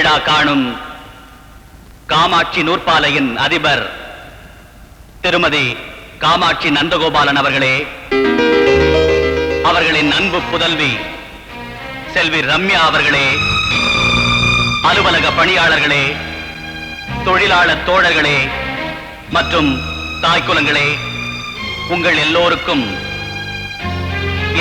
விழா காணும் காமாட்சி நூற்பாலையின் அதிபர் திருமதி காமாட்சி நந்தகோபாலன் அவர்களே, அவர்களின் அன்பு புதல்வி செல்வி ரம்யா அவர்களே, அலுவலக பணியாளர்களே, தொழிலாளர் தோழர்களே மற்றும் தாய்க்குலங்களே, உங்கள் எல்லோருக்கும்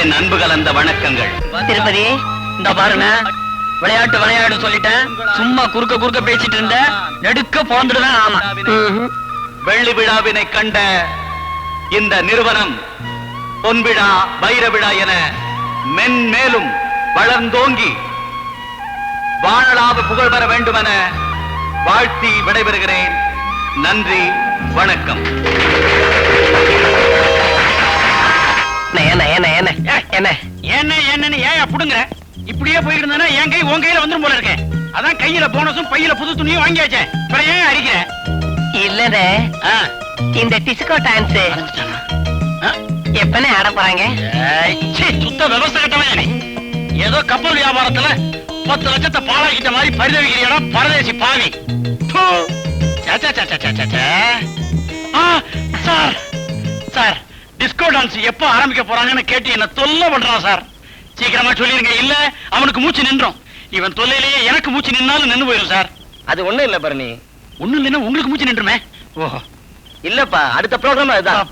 என் அன்பு கலந்த வணக்கங்கள். திருப்பதி, இந்த பாருங்க, விளையாட்டு விளையாடு சொல்லிட்டேன். சும்மா குறுக்க பேசிட்டு இருந்த நெடுக்க போந்துடுவேன். ஆமா, வெள்ளி விழாவினை கண்ட இந்த நிறுவனம் பொன்விழா வைர விழா என மென்மேலும் வளர்ந்தோங்கி வாழலாக புகழ் பெற வேண்டும் என வாழ்த்தி விடைபெறுகிறேன். நன்றி, வணக்கம். இப்படியே போயிட்டு இருந்தா என் கை உன் கையில வந்துரும் போல இருக்கேன். அதான் கையில போனஸும் பையில புது துணியும் வாங்கியாச்சே. ஏன் அடிக்கிற? இல்ல, இந்த டிஸ்கோ டான்ஸ் எப்பனே ஆட போறாங்க? சுத்த விவசாய கட்டவன். ஏதோ கப்பல் வியாபாரத்துல 10 லட்சத்தை பாழாக்கிட்ட மாதிரி பரிதவிக்கிறியா பரதேசி பாவி. சார், டிஸ்கோ டான்ஸ் எப்ப ஆரம்பிக்க போறாங்கன்னு கேட்டு என்ன தொல்லை பண்றான் சார். சீக்கிரமா சொல்லிருங்க, இல்ல அவனுக்கு மூச்சு நின்றோம். இவன் தொல்லையிலேயே எனக்கு மூச்சு நின்னாலும் நின்று போயிடும் சார். அது ஒண்ணும் இல்ல பரணி. ஒண்ணும் இல்லைன்னா உங்களுக்கு மூச்சு நின்றுமே. ஓஹோ, இல்லப்பா, அடுத்த ப்ரோக்ராம் அதுதான்.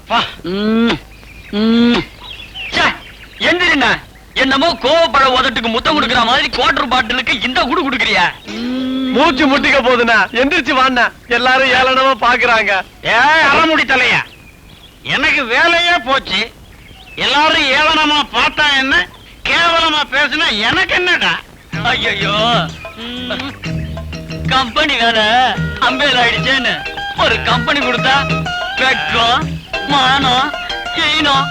எந்திரிண்ணா, என்னமோ கோவப்பட உதட்டுக்கு முத்தம் கொடுக்கிற மாதிரி குவார்டர் பாட்டிலுக்கு இந்த குடு குடுக்கிறியா? மூச்சு முட்டிக்க போதுனா எந்திரிச்சு வாண்ணா, எல்லாரும் ஏளனமா பாக்குறாங்க. அறமுடி தலையா, எனக்கு வேலையே போச்சு. எல்லாரும் ஏளனமா பார்த்தா என்ன, கேவலமா பேசினா எனக்கு என்னடா? ஐயோ, கம்பெனி வேலை அம்பேல் ஆயிடுச்சேன்னு ஒரு கம்பெனி கொடுத்தா வெக்கம் மானம் ஈனம்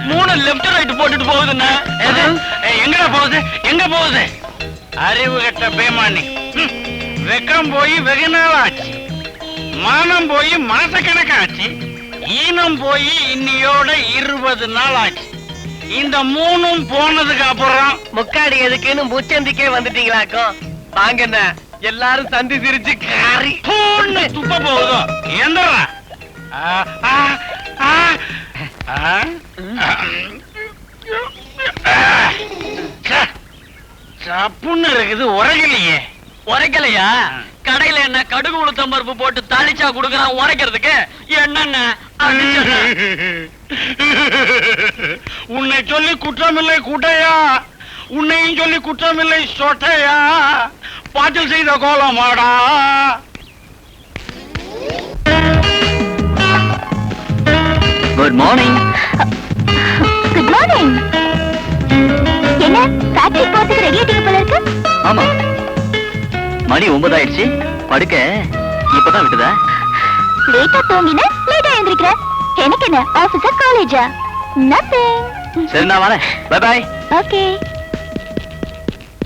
3 லெப்ட் ரைட் போட்டுட்டு போகுதுன்னா எங்கடா போகுது? எங்க போகுது? அறிவு கட்ட பேமானி. வெக்கம் போய் வெகு நாள் ஆச்சு, மானம் போய் மாசக்கணக்காச்சு, ஈனம் போய் இன்னையோட 20 நாள் ஆச்சு. இந்த 3ம் போனதுக்கு அப்புறம் முக்காடி எதுக்குன்னு முச்சந்திக்கே வந்துட்டீங்களாக்கும். வாங்கண்ணா, எல்லாரும் சந்தி சிரிச்சு காரி துப்ப போகுதோ? எந்தரா சப்புன்னு இருக்குது. உரைக்கலையே. உரைக்கலையா? கடையில என்ன கடுகு உளுத்தம் பருப்பு போட்டு தாளிச்சா குடுக்கறான் உரைக்கிறதுக்கு. என்னென்ன உன்னை சொல்லி குற்றமில்லை கூட்டையா, உன்னையும் சொல்லி குற்றமில்லை சொட்டையா, பாட்டில் செய்த கோலமாடா. Good morning. Good morning. என்ன ஃபேக்டரி போறதுக்கு ரெடி ஆயிட்டீங்க போல இருக்கு? ஆமா, மணி 9 ஆயிடுச்சு. படுக்க இப்பதான் விட்டுதா? லேட்டா தூங்கின லேட்டா எழுந்திருக்கிற. எனக்கு என்ன ஆபீஸா காலேஜா? நத்திங். சரி, நான் வரேன். Bye bye. Okay.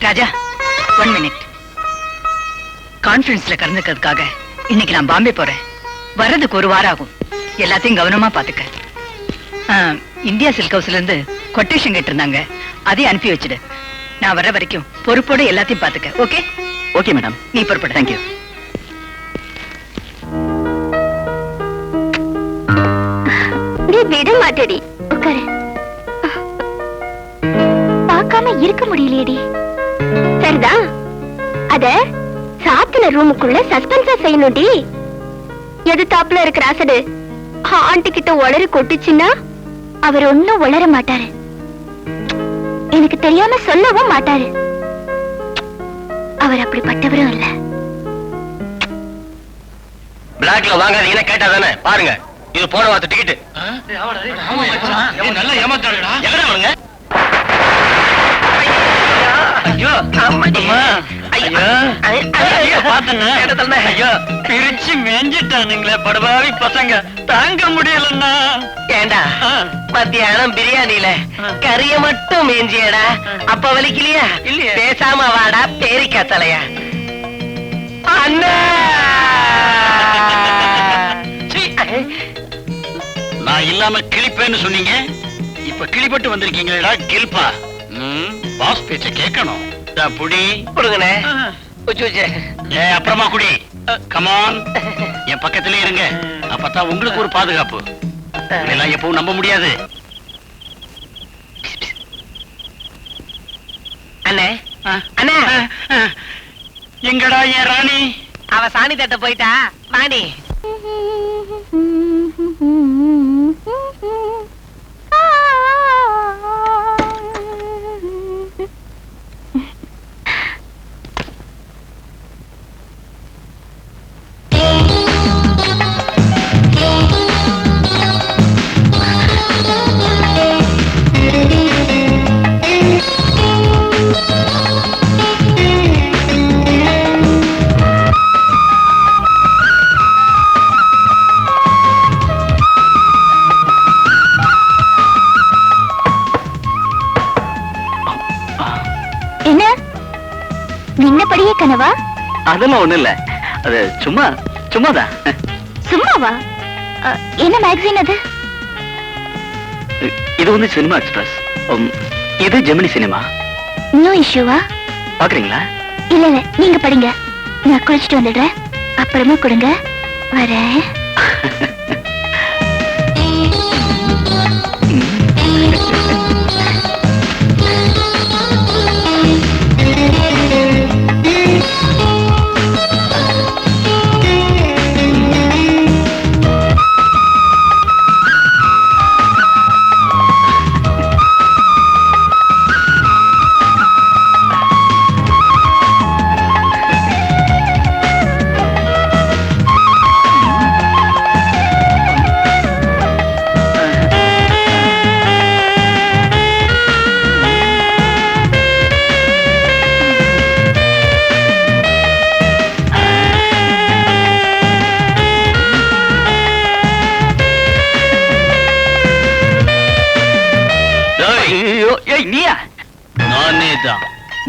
Raja, 1 minute. கான்ஃபரன்ஸ்ல கலந்துக்கிறதுக்காக இன்னைக்கு நான் பாம்பே போறேன். வர்றதுக்கு 1 வாரம் ஆகும். எல்லாத்தையும் கவனமா பாத்துக்க. இந்தியா சில்க் ஹவுஸ்ல இருந்து கொட்டேஷன் கேட்டு இருந்தாங்க, அதையும் அனுப்பி வச்சுடு. நான் வர்ற வரைக்கும் பொறுப்போட எல்லாத்தையும் பாத்துக்க. ஓகே? Okay madam. நீ பொறுப்பட. தேங்க்யூ. நீ விட மாட்டேடி. உட்காரு. பார்க்காம இருக்க முடியலையேடி. சரிதான், அத சாப்பின ரூமுக்குள்ள சஸ்பென்ஸா செய்யணும்டி. எது தாப்புல இருக்கிற அசடு ஆண்டி கிட்ட உளறி கொட்டுச்சுன்னா அவர் ஒன்னும் உளர மாட்டாரு. எனக்கு தெரியாம சொல்லவும் மாட்டாரு. அவர் அப்படிப்பட்டவரும் இல்ல. பிளாக்ல வாங்காதீங்கன்னு கேட்டா தானே? பாருங்க, இது போன வாரத்து டிக்கெட். நல்லா ஏமாத்தாடுடா. எங்கடா வாங்க? ஐயோ, பிரிச்சு மேஞ்சிட்டானுங்களே படுபாவி பசங்க. தாங்க முடியலன்னா. ஏண்டா, மத்தியானம் பிரியாணில கறிய மட்டும் மேஞ்சியடா, அப்ப வலிக்கலையா? இல்லையே. பேசாம வாடா பேரிக்கா தலையா. அண்ணா, நான் இல்லாம கிளிப்பேன்னு சொன்னீங்க, இப்ப கிளிப்பட்டு வந்திருக்கீங்களா? கில்பா. பாஸ் பேச்ச கேட்கணும். புடி கொடுங்கண்ணே. அப்புறமா குடி. கமான், என் பக்கத்திலே இருங்க. அப்பதான் உங்களுக்கு ஒரு பாதுகாப்பு. இதெல்லாம் எப்பவும் நம்ப முடியாது. அண்ணே அண்ணே, எங்கடா என் ராணி? அவ சாணி தட்ட போயிட்டா. வாணி என்ன நின்னபடியே கனவா? அதெல்லாம் ஒண்ணு இல்ல, அது சும்மாதான். சும்மாவா? என்ன மேகசின் அது? இது வந்து சினிமா எக்ஸ்பிரஸ். இது ஜெமினி சினிமா. நியூ இஷ்யூவா? பாக்குறீங்களா? இல்ல இல்ல, நீங்க படிங்க. நான் குளிச்சுட்டு வந்துடுறேன். அப்புறமா கொடுங்க. வரேன்.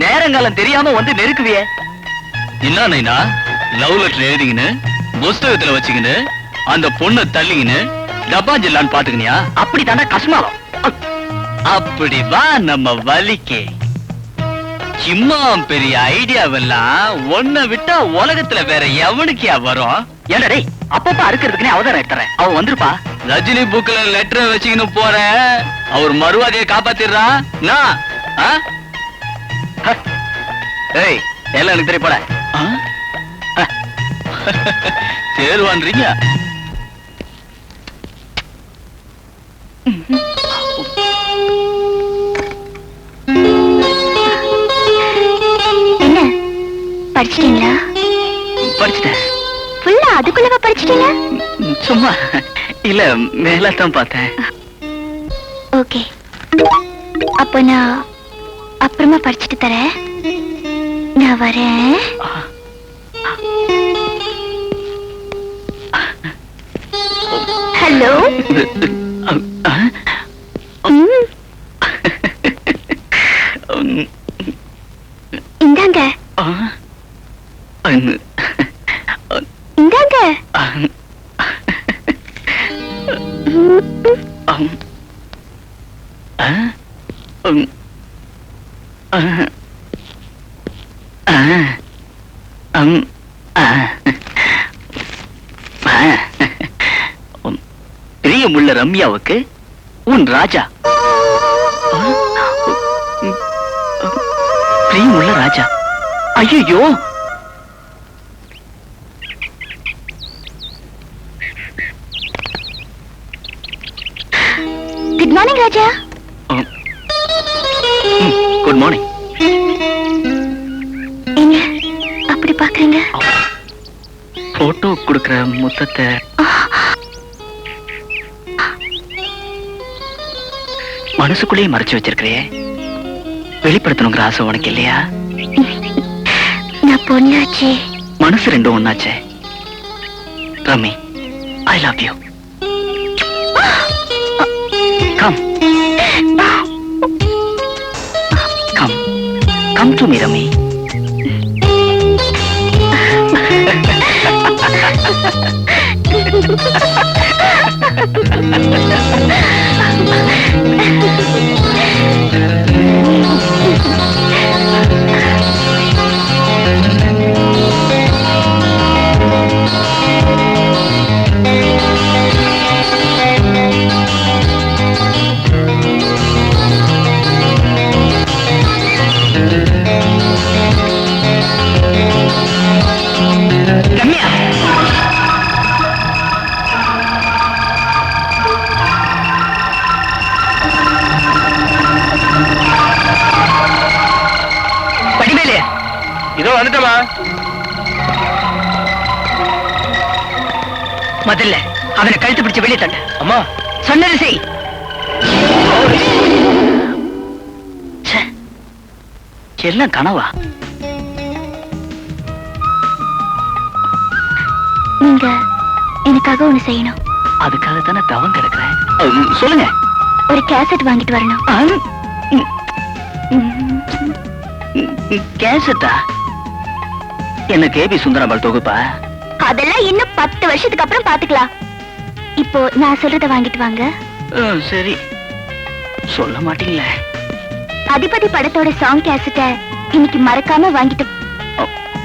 நேரங்காலம் தெரியாம வந்து நெருக்குவியே. என்ன லவ் லெட்டர் எழுதிக்கின்னு புஸ்தகத்துல வச்சுக்கின்னு அந்த பொண்ணை தள்ளிக்கின்னு டப்பா ஜில்லான்னு பாத்துக்கினியா? அப்படித்தாண்டா கஷ்மாலம். அப்படி வா நம்ம வலிக்கே. சும்மா பெரிய ஐடியாவெல்லாம் ஒன்ன விட்டா உலகத்துல வேற எவனுக்கியா வரும்? ஏன்டா டேய், அப்பப்ப அறுக்கிறதுக்குனே அவதாரம் எடுத்துறேன். அவன் வந்துருப்பா. ரஜினி புக்ல லெட்டர் வச்சுக்கின்னு போற அவர் மறுவாதையை காப்பாத்திடுறா. ஏய், எல்லாம் எனக்கு தெரிய போட. சேருவான்றீங்க. என்ன படிச்சிட்டீங்களா? படிச்சுட்டேன். ஃபுல்லா அதுக்குள்ளவா படிச்சிட்டீங்க? சும்மா இல்ல, மேலத்தான் பார்த்தேன். ஓகே, அப்ப நான் அப்புறமா படிச்சுட்டு தரேன். நான் வரேன். ஹலோ. இந்தாங்க இந்தாங்க. பிரியமுள்ள ரம்யாவுக்கு உன் ராஜா. பிரியமுள்ள ராஜா. ஐயோ, good morning Raja. Good morning. என்ன அப்படி பாக்குறீங்க? போட்டோ கொடுக்கிற முத்தத்தை மனசுக்குள்ளேயே மறைச்சு வச்சிருக்கிறியே, வெளிப்படுத்தணுங்கிற ஆசை உனக்கு இல்லையா? நான் பொண்ணாச்சே. மனசு ரெண்டும் ஒண்ணாச்சே. Rami, I love you. Come come come to me Rami. இதோ வந்துட்டமா. முதல்ல அவனை கழுத்து பிடிச்சு வெளியே தள்ள. அம்மா சொன்னது செய். எல்லாம் கனவா? நீங்க எனக்காக ஒண்ணு செய்யணும். அதுக்காக தானே தவம் கிடக்குறேன். சொல்லுங்க. ஒரு கேசட் வாங்கிட்டு வரணும். கேசட்டா? என்ன கேபி சுந்தரம்பாள் தொகுப்பா? அதெல்லாம் இன்னும் 10 வருஷத்துக்கு அப்புறம் பாத்துக்கலாம். இப்போ நான் சொல்றத வாங்கிட்டு வாங்க. சரி, சொல்ல மாட்டீங்களே. அதிபதி படத்தோட சாங் கேசட்ட இன்னைக்கு மறக்காம வாங்கிட்டு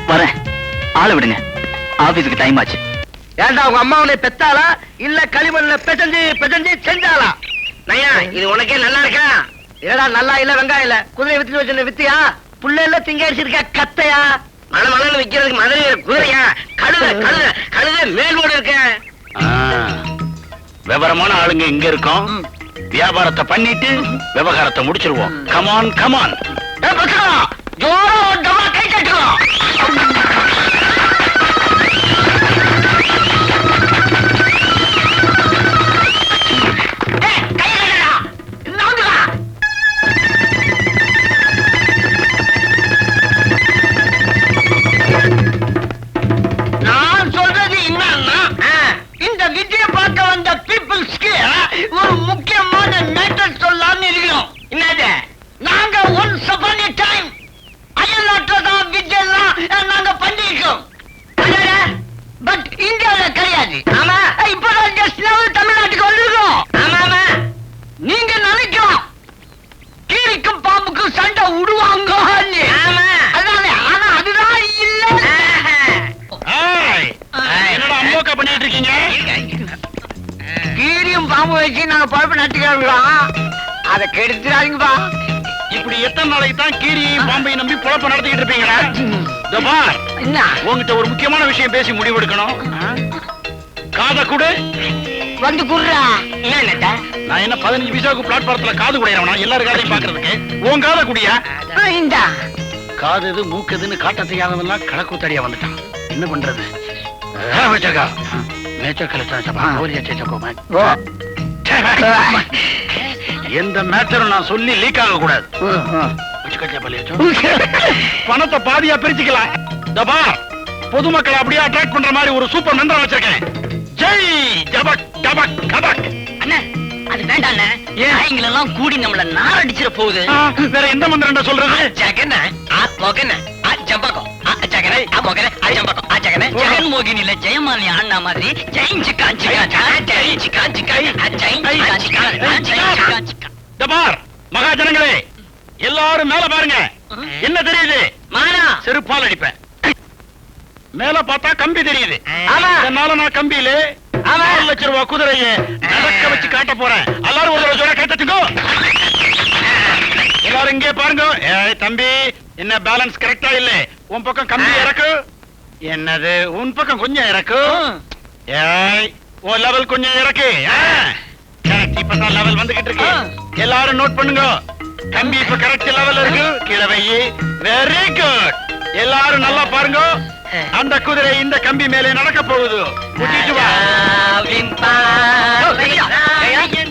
வரேன். ஆளை விடுங்க, ஆபீஸுக்கு டைம் ஆச்சு. ஏண்டா உங்க அம்மா உன்னை பெத்தாளா இல்ல களிமண்ல பெசஞ்சு செஞ்சாளா? நையா, இது உனக்கே நல்லா இருக்கா? ஏடா நல்லா இல்ல வெங்காயம் இல்ல குதிரை வித்து வச்சு வித்தியா? புள்ள எல்லாம் திங்க அடிச்சிருக்கா கத்தையா? மழை விக்கிறதுக்கு மதுரை குதிரையா? கழுத மேல்வோடு இருக்க. விவரமான ஆளுங்க இங்க இருக்கோம். வியாபாரத்தை பண்ணிட்டு விவகாரத்தை முடிச்சிருவோம். Come on come on. ஜோரோ டமா கை கட்டுறோம். நான் சொல்றது என்னன்னா, இந்த விஜய பார்க்க வந்த பீப்புள்ஸ்க்கு ஒரு முக்கியமான மேட்டர் சொல்லலாம்னு இருக்கிறோம். என்னது? நாங்க ஒன்ஸ் அபான் எ டைம் அயல்நாட்டுல தான் விஜயெல்லாம் நாங்க பண்ணிருக்கோம். பட் இந்தியாவில கிடையாது. ஆமா, இப்பதான் ஜஸ்ட் நவ் தமிழ்நாட்டுக்கு வந்திருக்கோம். ஆமா ஆமா, நீங்க நினைக்கலாம் கீரிக்கும் பாம்புக்கும் சண்டை விடுவாங்க. ஆமா, அதானே. ஆனா அதுதான் இல்ல. என்னடா அம்மோக்கா பண்ணிட்டு இருக்கீங்க? கீரியும் பாம்பு வச்சு நாங்க பழப்பு நட்டுக்கிறோம். அதை கெடுத்துறாதீங்கப்பா. இப்படி எத்தனை நாளைக்கு தான் கீரியையும் பாம்பையும் நம்பி பொழப்ப நடத்திக்கிட்டு இருப்பீங்களா? இதோ பார், என்ன உங்ககிட்ட ஒரு முக்கியமான விஷயம் பேசி முடிவெடுக்கணும். காதை கொடு. வந்து குடுறா. என்னடா நான் என்ன 15 பைசாவுக்கு பிளாட்பாரத்துல காது குடையறவனா? எல்லாரும் காதையும் பாக்குறதுக்கு உன் காதை குடியா? இந்தா காது எது மூக்குதுன்னு காட்ட தெரியாதவெல்லாம் கலக்கூத்தடியா வந்துட்டான். என்ன பண்றது? வச்சக்கா மேச்சர் கலெக்டர் எந்த மேட்டரும் நான் சொல்லி லீக் ஆக கூடாது. பணத்தை பாதியா பிரிச்சுக்கலாம். பொதுமக்களை அப்படியே அட்ராக்ட் பண்ற மாதிரி ஒரு சூப்பர் மந்திரம் வச்சிருக்கேன். ஜெய் ஜபக் ஜபக் கபக். அண்ணே, அது வேண்டாம் அண்ணே. எல்லாம் கூடி நம்மள நார் அடிச்சிட போகுது. வேற எந்த மந்திரம் சொல்றது? ஜகன ஆ மகன ஆ ஜம்பகம் ஆ ஜகன ஆ மகன ஆ ஜம்பகம் ஆ ஜகன ஜெகன்மோகினி இல்ல ஜெயமாலி அண்ணா மாதிரி ஜெயிச்சு காஞ்சிக்கா ஜெயிச்சு காஞ்சிக்கா ஜெயிச்சு காஞ்சிக்கா. ஜபார் மகாஜனங்களே, எல்லாரும் மேல பாருங்க. என்ன தெரியுது? மானா செருப்பால் அடிப்பேன். மேல பார்த்தா கம்பி தெரியுது. ஆமா. அதனால நான் கம்பியில 4 லட்சம் ரூபாய் குதிரையை நடக்க வச்சு காட்ட போறேன். எல்லாரும் ஒரு தடவை கேட்டுக்கோ. எல்லாரும் இங்கே பாருங்க. ஏய் தம்பி, என்ன பேலன்ஸ் கரெக்டா இல்ல? உன் பக்கம் கம்பி இறக்கு. என்னது உன் பக்கம் கொஞ்சம் இறக்கு. ஏய் உன் லெவல் கொஞ்சம் இறக்கு. கரெக்ட், இப்பதான் லெவல் வந்துகிட்டு இருக்கு. எல்லாரும் நோட் பண்ணுங்க. கம்பி இப்ப கரெக்ட் லெவல் இருக்கு. கீழே வை. Very good. எல்லாரும் நல்லா பாருங்க. அந்த குதிரை இந்த கம்பி மேலே நடக்க போகுது. கூட்டிட்டு வா.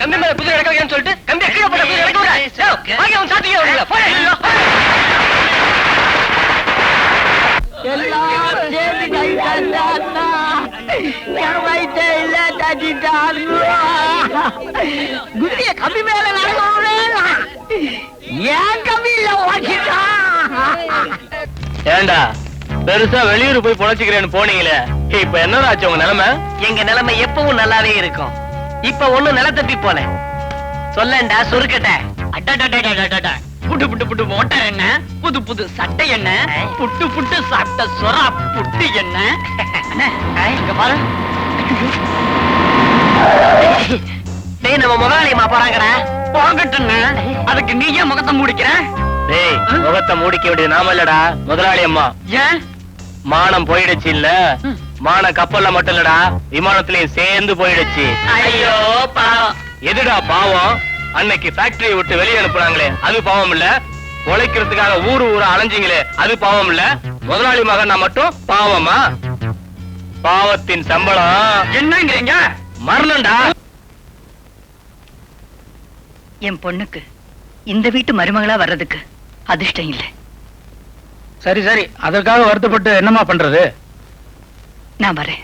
கம்பி மேல குதிரை இறக்க சொல்லிட்டு கம்பி கீழே போட குதிரை இறக்க விடுறா. வாங்க அவன் சாத்தியே வரல. எல்லாரும் சேர்ந்து கை தந்தாத்தா வயிற்று இல்ல தட்டிட்டாங்க. குதிரைய கம்பி மேல நடக்க ஏன் கம்பியில ஓட்டிட்டான்? ஏண்டா பெருசா வெளியூர் போய் பொழைச்சுக்கிறேன்னு போனீங்களே, இப்ப என்னடா ஆச்சு உங்க நிலைமை? எங்க நிலைமை எப்பவும் நல்லாவே இருக்கும். இப்ப ஒண்ணு நில தப்பி போல சொல்லண்டா சுருக்கட்ட. அடடடடடடட. புட்டு புட்டு புட்டு மோட்டார் என்ன, புது புது சட்டை என்ன, புட்டு புட்டு சட்டை சொரா புட்டு என்ன. இங்க பாரு. டேய் நம்ம முதலாளியம்மா போறாங்கடா. போகட்டுங்க, அதுக்கு நீ ஏன் முகத்தை மூடிக்கிற? டேய் முகத்தை மூடிக்க வேண்டியது நாம இல்லடா, முதலாளி அம்மா. ஏன்? மானம் போயிடுச்சு இல்ல? மான கப்பல்ல மட்டும் இல்லடா, விமானத்திலயும் சேர்ந்து போயிடுச்சு. ஐயோ பாவம். எதுடா பாவம்? அன்னைக்கு ஃபேக்டரியை விட்டு வெளியே அனுப்புனாங்களே அது பாவம் இல்ல? உழைக்கிறதுக்காக ஊரு ஊரா அலைஞ்சிங்களே அது பாவம் இல்ல? முதலாளி மகனா மட்டும் பாவமா? பாவத்தின் சம்பளம் என்னங்கிறீங்க? மரணம்டா. என் பொண்ணுக்கு இந்த வீட்டு மருமகளா வர்றதுக்கு அதிர்ஷ்டம் இல்லை. சரி சரி, அதற்காக வருத்தப்பட்டு என்னமா பண்றது? நான் வரேன்.